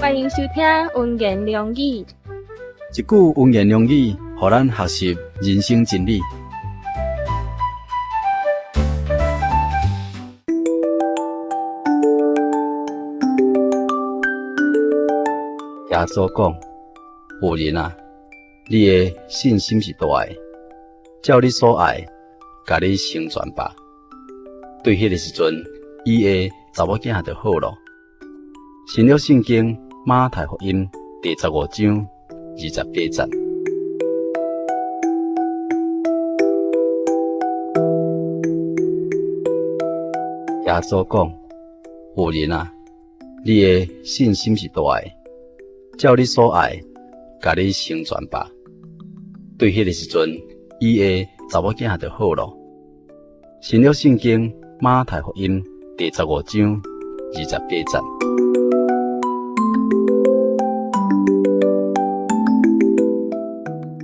欢迎收听文言良语。一句文言良语，互咱学习人生真理。耶稣讲：“有人啊，你的信心是大的，照你所爱，甲你成全吧。”对迄个时阵，伊的查某囝就好咯。新约圣经马太福音第15章28节。耶稣讲：“有人啊，你的信心是大的，照你所爱，甲你成全吧。”对迄个时阵，伊的查某囝就好咯。新约圣经马太福音第15章28节。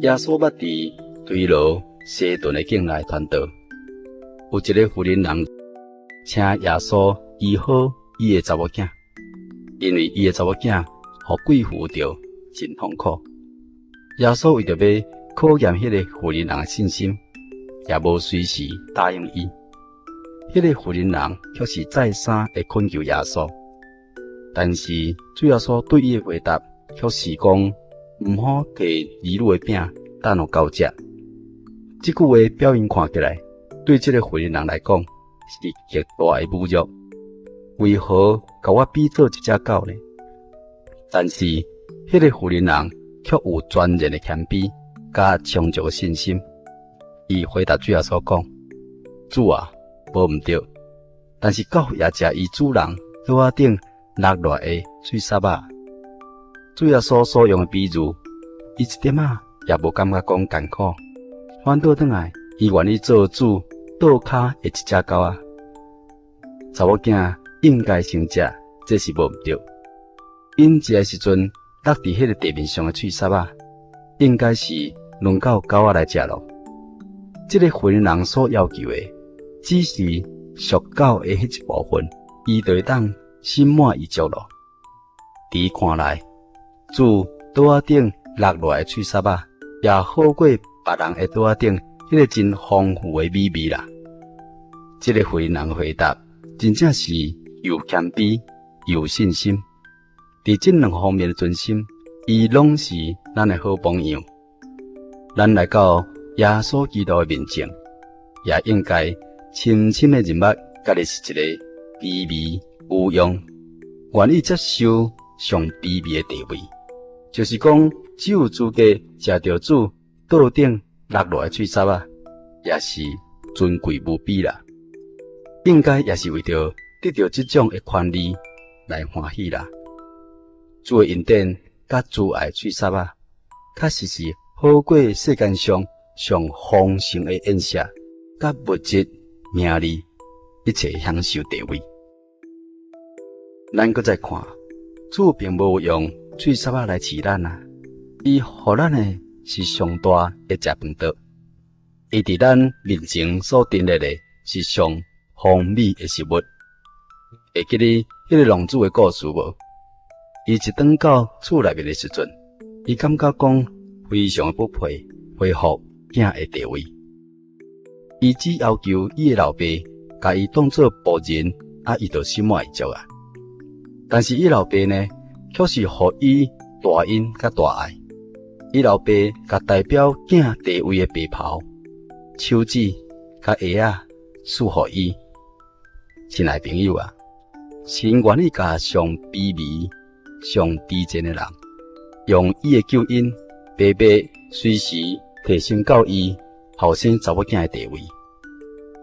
耶稣捌伫推罗西顿的境内传道，有一个妇人人请耶稣医好伊的查某囝，因为伊的查某囝互鬼附着，真痛苦。耶稣为着要考验迄个妇人人的信心，也无随时答应伊。迄个妇人人却是再三会恳求耶稣，但是主耶稣对伊的回答却是讲：毋好摕儿女的饼等互狗食。这句话表面看起来，对这个妇人人来讲是极大的侮辱。为何甲我比作一只狗呢？但是迄个妇人人却有全然的谦卑，甲充足的信心。伊回答主耶稣讲：主啊，无毋对，但是狗也食伊主人桌仔顶落来的碎沙仔。主耶稣所用的比喻，伊一点仔也无感觉讲艰苦，反倒转来，伊愿意做主倒骹的一只狗仔。查某囝应该先食，这是无毋对。因食的时阵，落伫迄个地面上的碎沙仔，应该是轮到狗仔来食咯。这个妇人人所要求的，只是属狗的迄一部分，伊就会当心满意足咯。伫伊看来，主桌仔顶落落来的碎沙仔，也好过别人的桌仔顶迄个真丰富的美味啦。这个妇人人回答，真正是又谦卑又有信心。伫这两方面的存心，伊拢是咱的好榜样。咱来到耶稣基督的面前，也应该深深的认识家己是一个卑微有用，愿意接受上卑微的地位，就是讲只有资格食到主桌顶落落的碎沙仔，也是尊贵无比啦。应该也是为着得到这种的权利来欢喜啦。主的恩典甲主爱碎沙仔，确实是好过世间上上丰盛的宴舍，甲物质、名利一切享受地位。咱搁再看，主并无用碎沙仔来饲咱啊，伊互咱的是上大的食饭桌，伊伫咱面前所陈列的是上丰美的食物。会记得迄个浪子的故事无？伊一转到厝内面的时阵，伊感觉讲非常的不配恢复囝的地位。伊只要求伊的老爸甲伊当作仆人，伊就心满意足啊。但是伊老爸呢，却是互伊大恩甲大爱。伊老爸甲代表囝地位的白袍、手指甲鞋仔赐互伊。亲爱朋友啊，神愿意甲上卑微、上低贱的人，用伊的救恩，白白随时提升到伊后生查某囝的地位，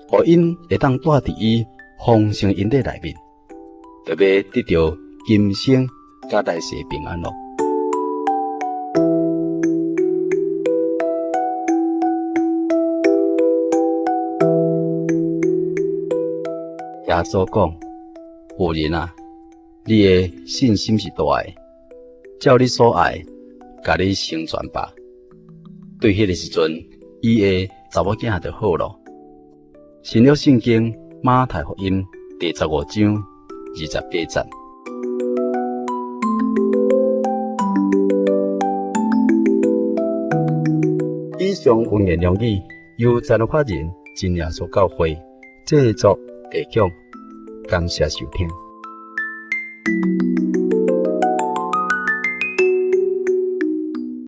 互因会当住伫伊丰盛恩典内面，就要得到今生甲来世平安咯。耶稣讲：有人啊，你的信心是大的，照你所爱，甲你成全吧。对迄个时阵，伊的查某囝就好咯。新约圣经马太福音第15章28节。上文言良语由赞罗法人真耶稣教会制作提供，感谢收听。